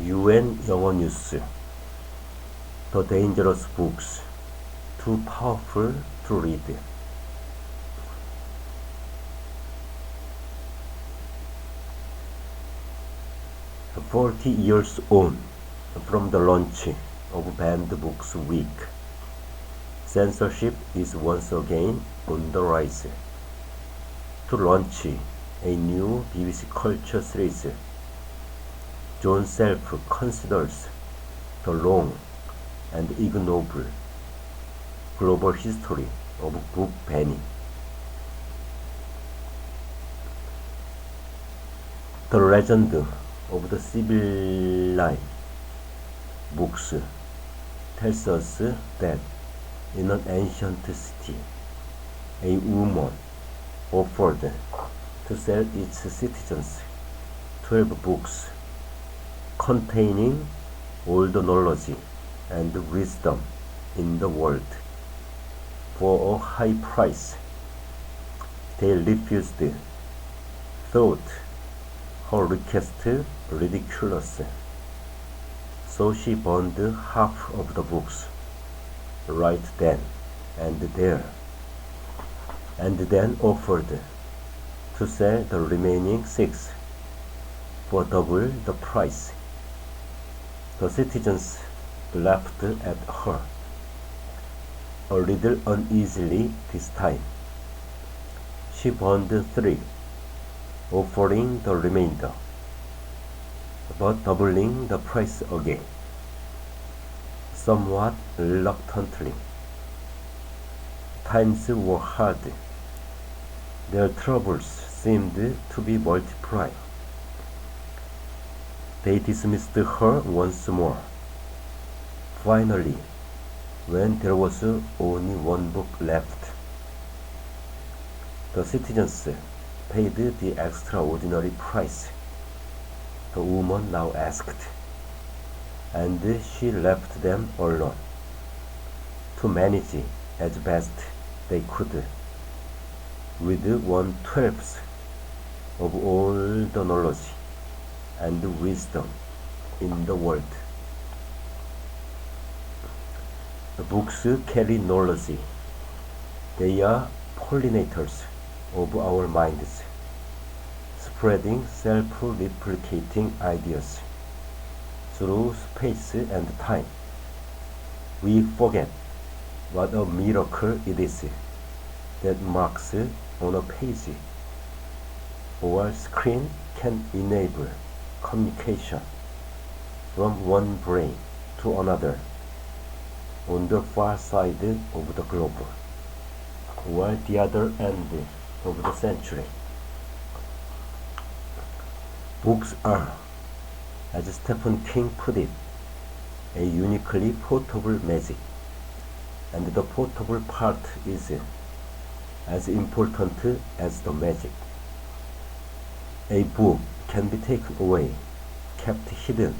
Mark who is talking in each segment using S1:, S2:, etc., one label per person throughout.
S1: UN 영어뉴스. The dangerous books, too powerful to read. 40 years on from the launch of Banned Books Week, censorship is once again on the rise. To launch a new BBC culture series, John Self considers the long and ignoble global history of book banning. The legend of the Sibylline books tells us that in an ancient city, a woman offered to sell its citizens 12 books containing all the knowledge and wisdom in the world for a high price. They refused, thought her request ridiculous, so she burned half of the books right then and there, and then offered to sell the remaining 6 for double the price. The citizens laughed at her, a little uneasily this time. She burned 3, offering the remainder, but doubling the price again, somewhat reluctantly. Times were hard. Their troubles seemed to be multiplying. They dismissed her once more. Finally, when there was only 1 book left, the citizens paid the extraordinary price the woman now asked, and she left them alone to manage as best they could with 1/12 of all the knowledge and wisdom in the world. The books carry knowledge. They are pollinators of our minds, spreading self-replicating ideas through space and time. We forget what a miracle it is that marks on a page or a screen can enable communication from one brain to another on the far side of the globe, or the other end of the century. Books are, as Stephen King put it, a uniquely portable magic, and the portable part is as important as the magic. A book can be taken away, kept hidden,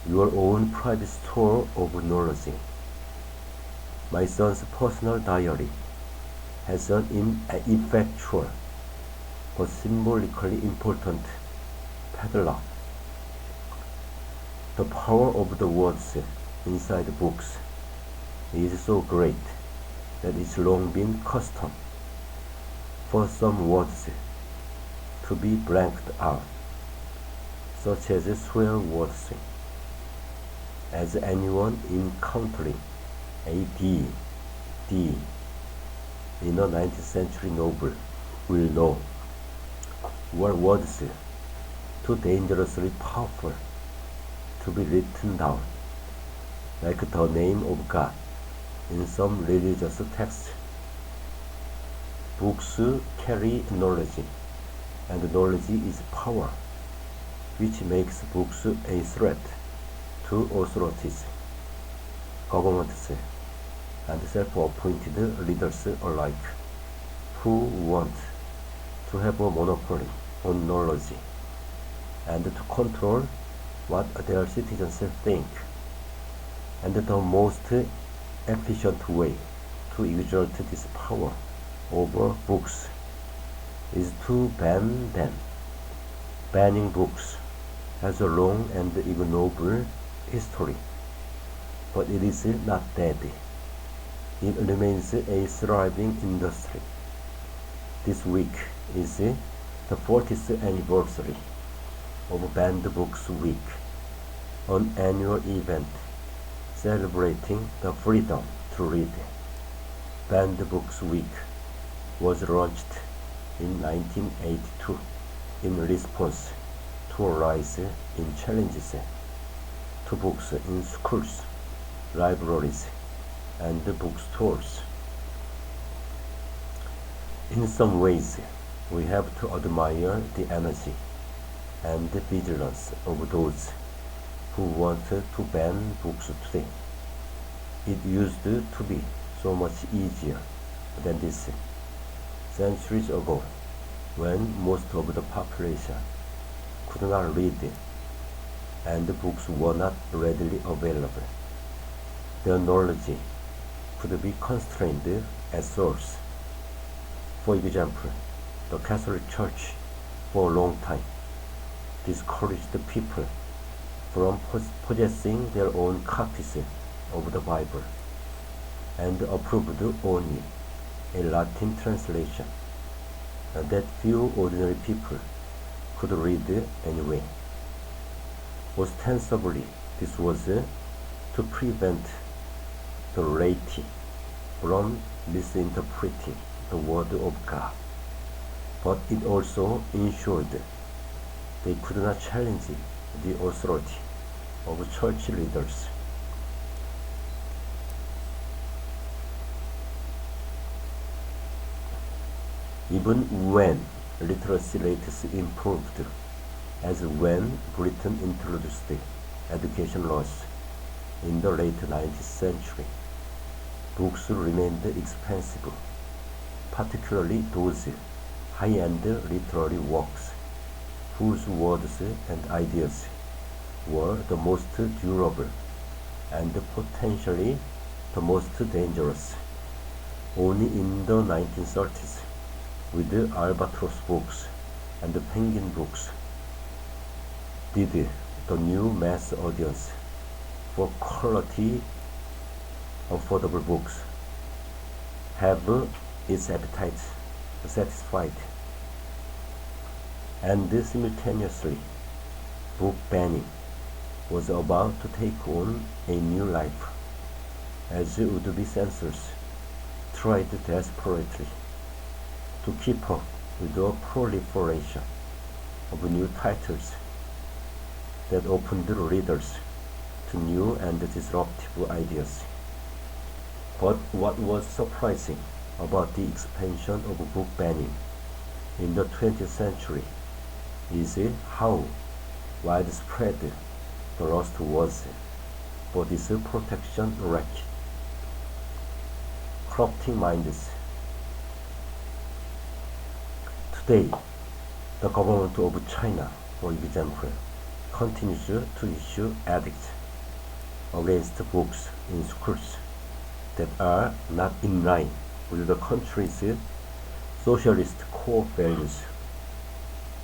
S1: your own private store of knowledge. My son's personal diary has an ineffectual but symbolically important padlock. The power of the words inside books is so great that it's long been custom for some words to be blanked out, such as swear words, as anyone encountering a D in a 19th century novel will know, were words too dangerously powerful to be written down, like the name of God in some religious text. Books carry knowledge, and knowledge is power, which makes books a threat to authorities, governments, and self-appointed leaders alike, who want to have a monopoly on knowledge and to control what their citizens think. And the most efficient way to exert this power over books is to ban them. Banning books has a long and ignoble history, but it is not dead. It remains a thriving industry. This week is the 40th anniversary of Banned Books Week, an annual event celebrating the freedom to read. Banned Books Week was launched in 1982 in response to a rise in challenges to books in schools, libraries, and bookstores. In some ways, we have to admire the energy and the vigilance of those who want to ban books today. It used to be so much easier than this centuries ago, when most of the population could not read and the books were not readily available. Their knowledge could be constrained at source. For example, the Catholic Church for a long time discouraged people from possessing their own copies of the Bible and approved only a Latin translation that few ordinary people could read anyway. Ostensibly, this was to prevent the laity from misinterpreting the Word of God, but it also ensured they could not challenge the authority of church leaders. Even when literacy rates improved, as when Britain introduced education laws in the late 19th century, books remained expensive, particularly those high-end literary works whose words and ideas were the most durable and potentially the most dangerous. Only in the 1930s, with the Albatross books and the Penguin books, did the new mass audience for quality, affordable books have its appetite satisfied. And simultaneously, book banning was about to take on a new life, as would-be censors tried desperately to keep up with the proliferation of new titles that opened readers to new and disruptive ideas. But what was surprising about the expansion of book banning in the 20th century is how widespread the lust was for this protection racket. Corrupting minds. Today, the government of China, for example, continues to issue edicts against books in schools that are not in line with the country's socialist core values,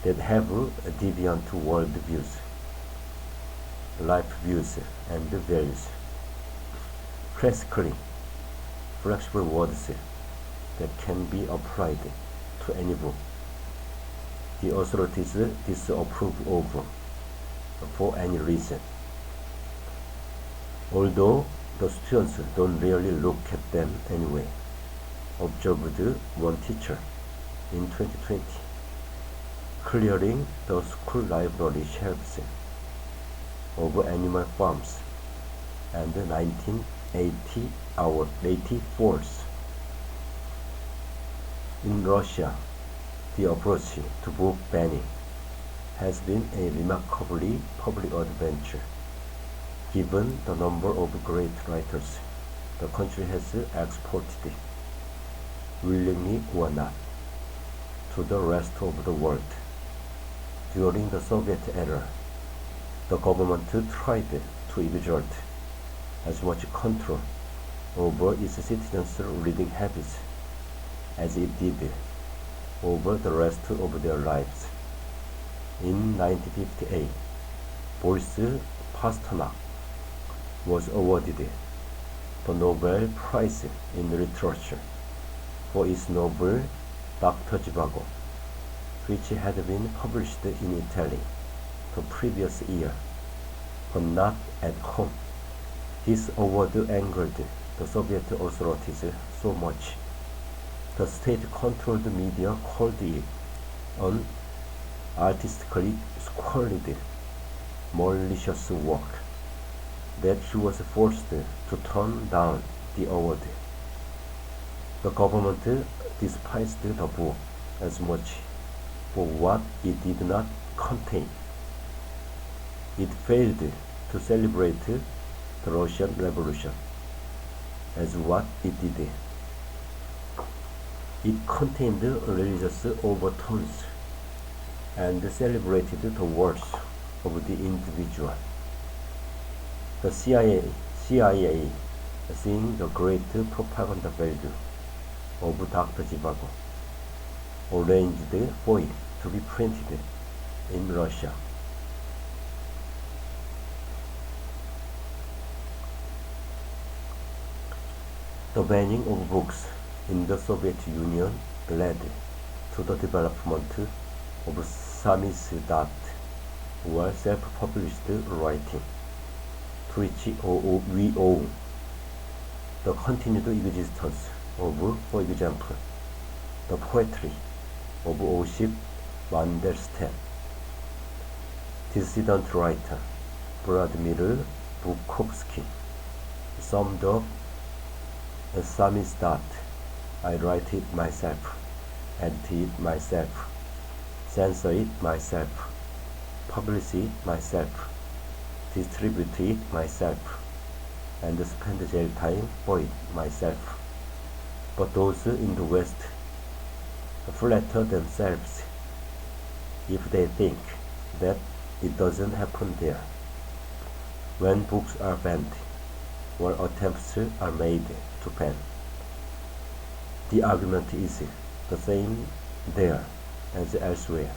S1: that have deviant worldviews, life views, and values. Classically, flexible words that can be applied to any book. The authorities disapprove of for any reason. Although the students don't really look at them anyway, observed one teacher in 2020 clearing the school library shelves of Animal Farms and 1984. In Russia, the approach to book banning has been a remarkably public adventure, given the number of great writers the country has exported, willingly or not, to the rest of the world. During the Soviet era, the government tried to exert as much control over its citizens' reading habits as it did over the rest of their lives. In 1958, Boris Pasternak was awarded the Nobel Prize in Literature for his novel Dr. Zhivago, which had been published in Italy the previous year, but not at home. His award angered the Soviet authorities so much. The state-controlled media called it an artistically squalid, malicious work that he was forced to turn down the award. The government despised the book as much for what it did not contain. It failed to celebrate the Russian Revolution as what it did. It contained religious overtones and celebrated the worth of the individual. The CIA, seeing the great propaganda value of Dr. Zhivago, arranged for it to be printed in Russia. The banning of books in the Soviet Union led to the development of samizdat, or self-published writing, to which we owe the continued existence of, for example, the poetry of Osip Mandelstam. Dissident writer Vladimir Bukovsky summed up samizdat: I write it myself, edit it myself, censor it myself, publish it myself, distribute it myself, and spend jail time for it myself. But those in the West flatter themselves if they think that it doesn't happen there. When books are banned, or attempts are made to ban, the argument is the same there as elsewhere,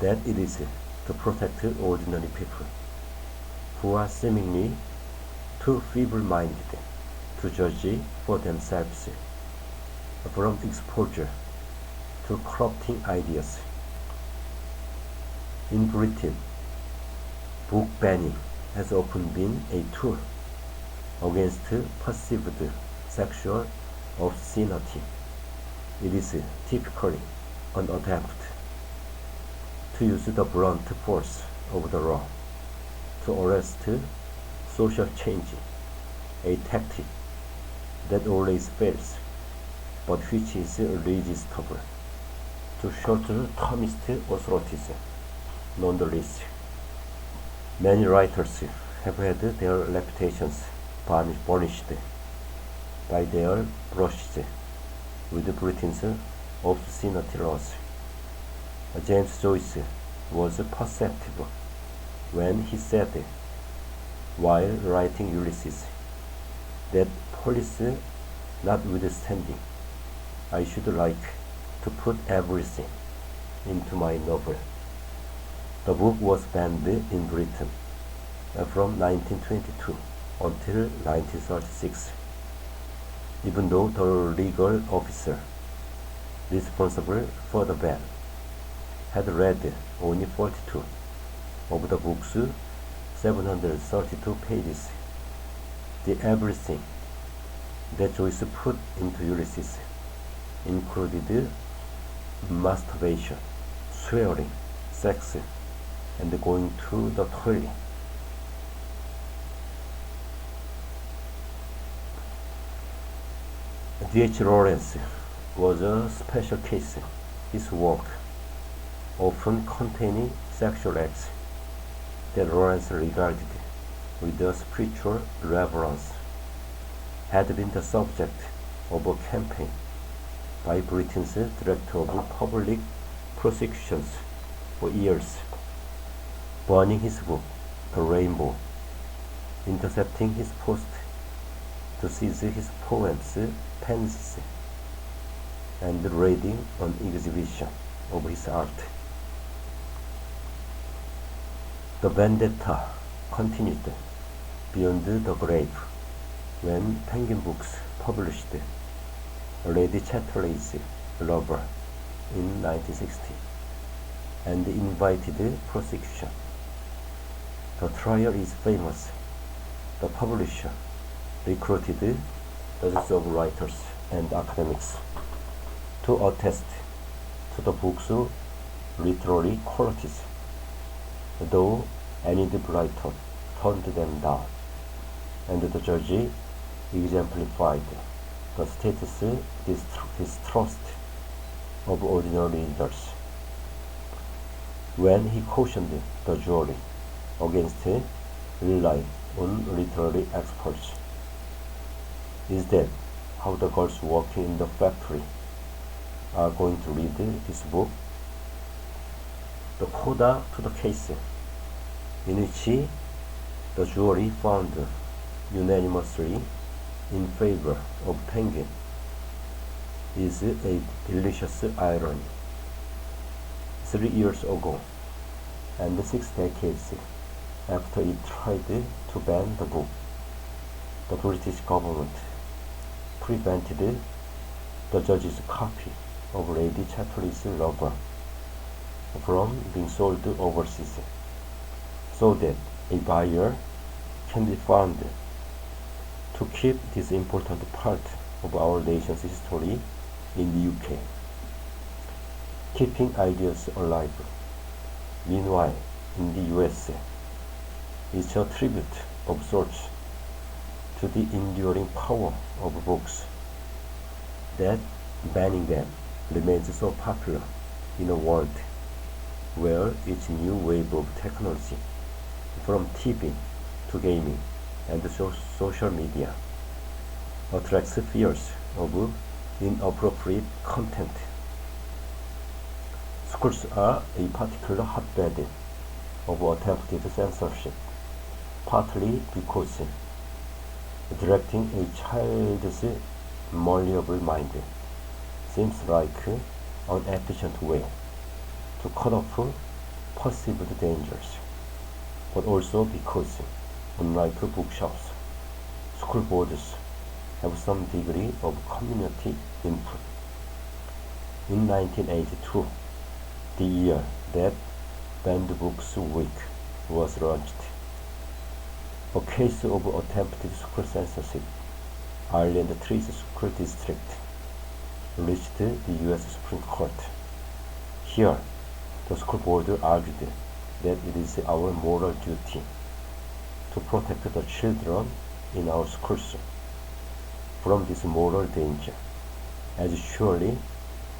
S1: that it is to protect ordinary people who are seemingly too feeble-minded to judge for themselves from exposure to corrupting ideas. In Britain, book banning has often been a tool against perceived sexual obscenity. It is typically an attempt to use the blunt force of the law to arrest social change, a tactic that always fails, but which is irresistible to short-termist authorities. Nonetheless, many writers have had their reputations burnished by their brushes with Britain's obscenity laws. James Joyce was perceptive when he said, while writing Ulysses, that police notwithstanding, I should like to put everything into my novel. The book was banned in Britain from 1922 until 1936, even though the legal officer responsible for the ban had read only 42 of the book's 732 pages. The everything that Joyce put into Ulysses included masturbation, swearing, sex, and going to the toilet. D.H. Lawrence was a special case. His work, often containing sexual acts that Lawrence regarded with a spiritual reverence, had been the subject of a campaign by Britain's Director of Public Prosecutions for years, burning his book, The Rainbow, intercepting his post to seize his poems' pens, and raiding an exhibition of his art. The vendetta continued beyond the grave when Penguin Books published Lady Chatterley's Lover in 1960 and invited prosecution. The trial is famous. The publisher recruited dozens of writers and academics to attest to the book's literary qualities, though Annie Brighton turned them down, and the judge exemplified the state's distrust of ordinary readers when he cautioned the jury against relying on literary experts. Is that how the girls working in the factory are going to read this book? The coda to the case, in which the jury found unanimously in favor of Penguin, is a delicious irony. 3 years ago, and 6 decades after it tried to ban the book, the British government prevented the judge's copy of Lady Chatterley's Lover from being sold overseas, so that a buyer can be found to keep this important part of our nation's history in the UK, keeping ideas alive. Meanwhile, in the USA, it's a tribute of sorts to the enduring power of books that banning them remains so popular in a world where each new wave of technology, from TV to gaming and social media, attracts fears of inappropriate content. Schools are a particular hotbed of attempted censorship, partly because directing a child's malleable mind seems like an efficient way to cut off perceived dangers, but also because, unlike bookshops, school boards have some degree of community input. In 1982, the year that Banned Books Week was launched, a case of attempted school censorship, Ireland Trees School District, reached the U.S. Supreme Court. Here, the school board argued that it is our moral duty to protect the children in our schools from this moral danger as surely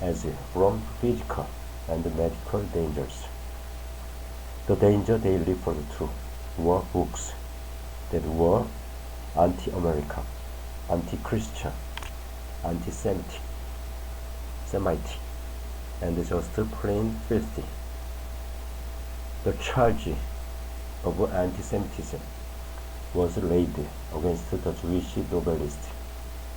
S1: as from physical and medical dangers. The danger they referred to were books that were anti-American, anti-Christian, anti-Semitic, and just plain filthy. The charge of anti-Semitism was laid against the Jewish novelist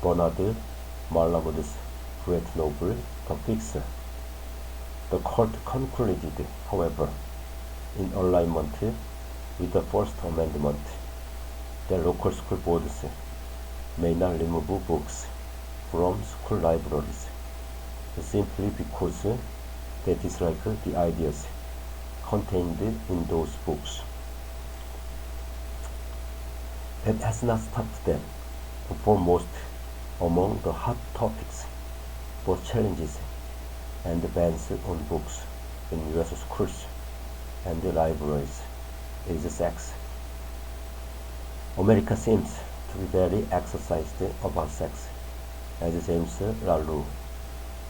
S1: Bernard Malamud's great novel, The Fixer. The court concluded, however, in alignment with the First Amendment, that local school boards may not remove books from school libraries simply because they dislike the ideas contained in those books. That has not stopped them. Foremost among the hot topics, both challenges and bans on books in U.S. schools and libraries, is sex. America seems to be very exercised about sex, as James Lalou,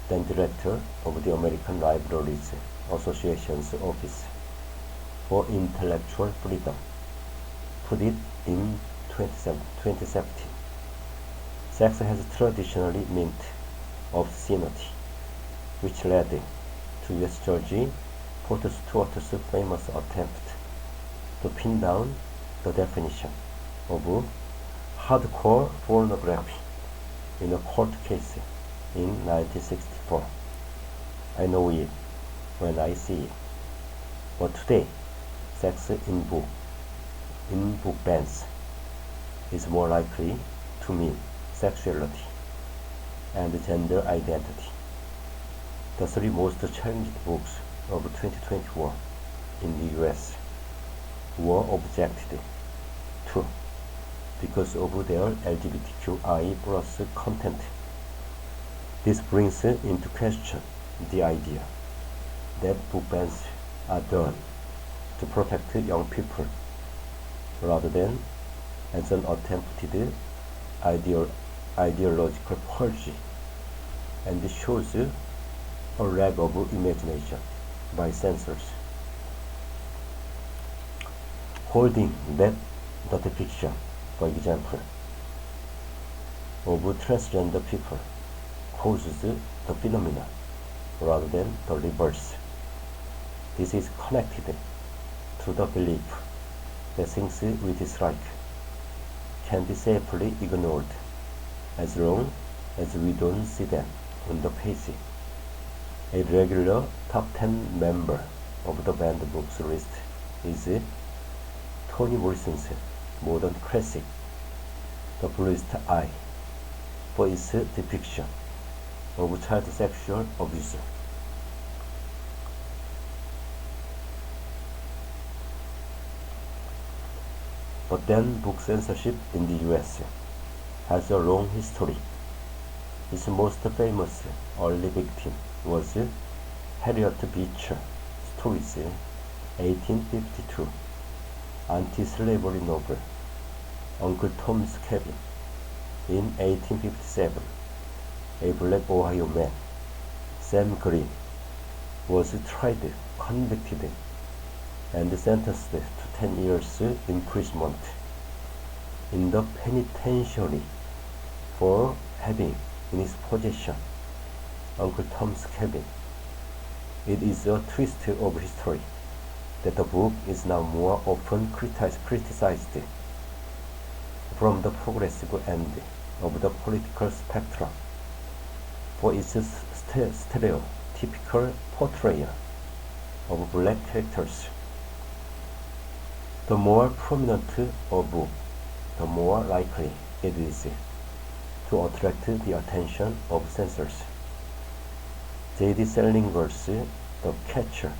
S1: then director of the American Libraries Association's Office for Intellectual Freedom, put it in 2017. Sex has traditionally meant obscenity, which led to U.S. Judge Porter Stewart's famous attempt to pin down the definition of hardcore pornography in a court case in 1964. I know it when I see it. But today, sex in book bans is more likely to mean sexuality and gender identity. The three most challenged books of 2021 in the US were objected to because of their LGBTQI plus content. This brings into question the idea that book bans are done to protect young people rather than as an attempted ideological purge, and shows a lack of imagination by censors, holding that the depiction, for example, of transgender people causes the phenomenon rather than the reverse. This is connected to the belief that things we dislike can be safely ignored as long as we don't see them on the page. A regular top 10 member of the banned books list is Toni Morrison's modern classic, The Bluest Eye, for its depiction of child sexual abuse. But then book censorship in the US has a long history. Its most famous early victim was Harriet Beecher Stowe's 1852 anti-slavery novel Uncle Tom's Cabin. In 1857, a black Ohio man, Sam Green, was tried, convicted, and sentenced to 10 years imprisonment in the penitentiary for having in his possession Uncle Tom's Cabin. It is a twist of history that the book is now more often criticized from the progressive end of the political spectrum for its stereotypical portrayal of black characters. The more prominent a book, the more likely it is to attract the attention of censors. J.D. Salinger's The Catcher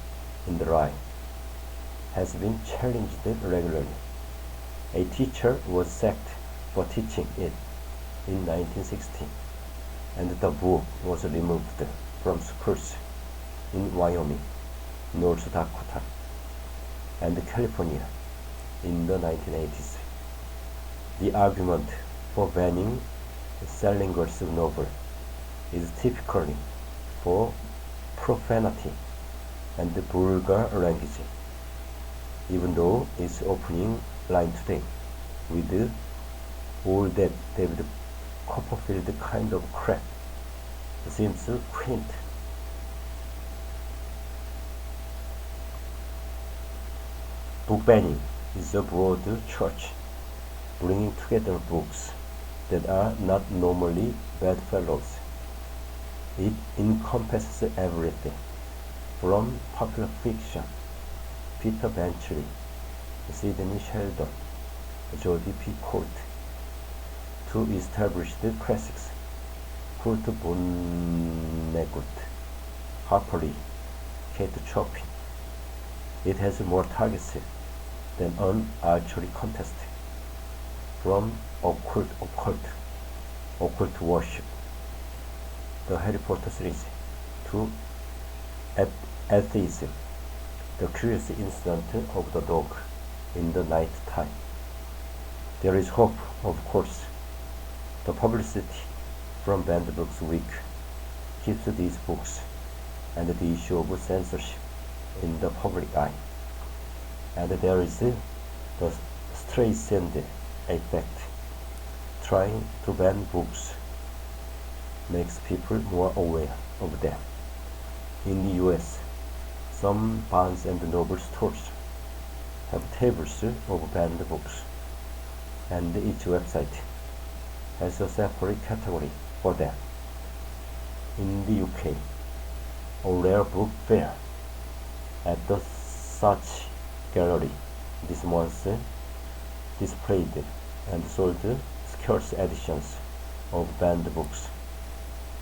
S1: in the Rye has been challenged regularly. A teacher was sacked for teaching it in 1960, and the book was removed from schools in Wyoming, North Dakota, and California in the 1980s. The argument for banning Salinger's novel is typically for profanity and vulgar language, even though its opening line today, with all that David Copperfield kind of crap, seems quaint. Book banning is a broad church, bringing together books that are not normally bedfellows. It encompasses everything from popular fiction, Peter Benchley, Sidney Sheldon, Jodi Picoult, to established classics, Kurt Vonnegut, Harper Lee, Kate Chopin. It has more targets than an archery contest, from occult worship, the Harry Potter series, to atheism, the curious incident of the dog in the night time. There is hope, of course. The publicity from Banned Books Week keeps these books and the issue of censorship in the public eye. And there is the Streisand effect. Trying to ban books makes people more aware of them. In the US, some Barnes and Noble stores have tables of banned books, and each website has a separate category for them. In the UK, a rare book fair at the such Gallery this month displayed and sold scarce editions of banned books,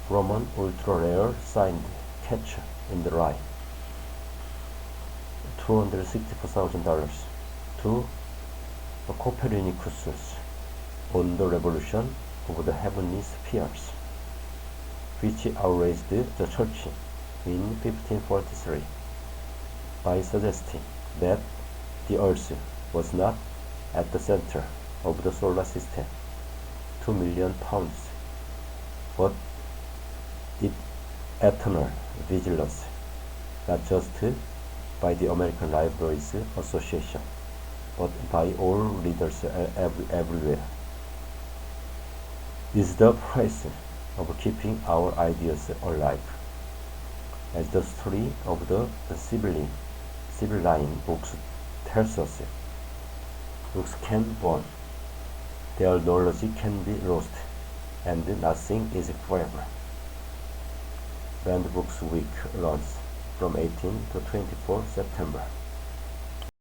S1: from an ultra-rare signed Catcher in the Rye, $264,000, to Copernicus on the Revolution of the Heavenly Spheres, which outraged the Church in 1543 by suggesting that the Earth was not at the center of the solar system, £2 million, but its eternal vigilance, not just by the American Libraries Association, but by all readers everywhere, is the price of keeping our ideas alive. As the story of the Sibylline books tells us, books can burn, their knowledge can be lost, and nothing is forever. Banned Books Week runs from 18 to 24 September.